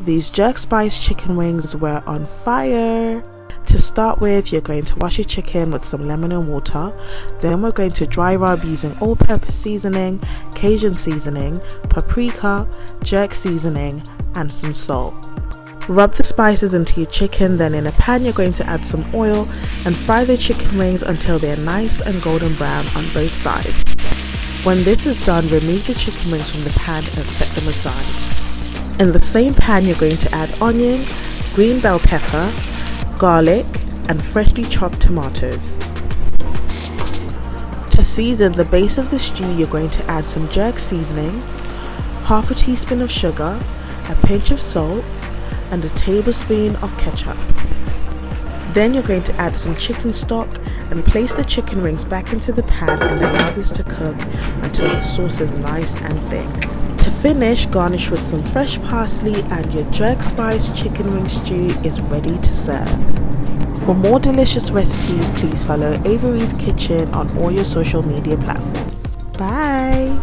These jerk spice chicken wings were on fire. To start with, you're going to wash your chicken with some lemon and water. Then we're going to dry rub using all-purpose seasoning, Cajun seasoning, paprika, jerk seasoning, and some salt. Rub the spices into your chicken, then in a pan you're going to add some oil and fry the chicken wings until they're nice and golden brown on both sides. When this is done, remove the chicken wings from the pan and set them aside. In the same pan you're going to add onion, green bell pepper, garlic, and freshly chopped tomatoes. To season the base of the stew, you're going to add some jerk seasoning, half a teaspoon of sugar, a pinch of salt, and a tablespoon of ketchup. Then you're going to add some chicken stock and place the chicken wings back into the pan and allow this to cook until the sauce is nice and thick. To finish, garnish with some fresh parsley and your jerk spice chicken wing stew is ready to serve. For more delicious recipes, please follow Avarese Kitchen on all your social media platforms. Bye!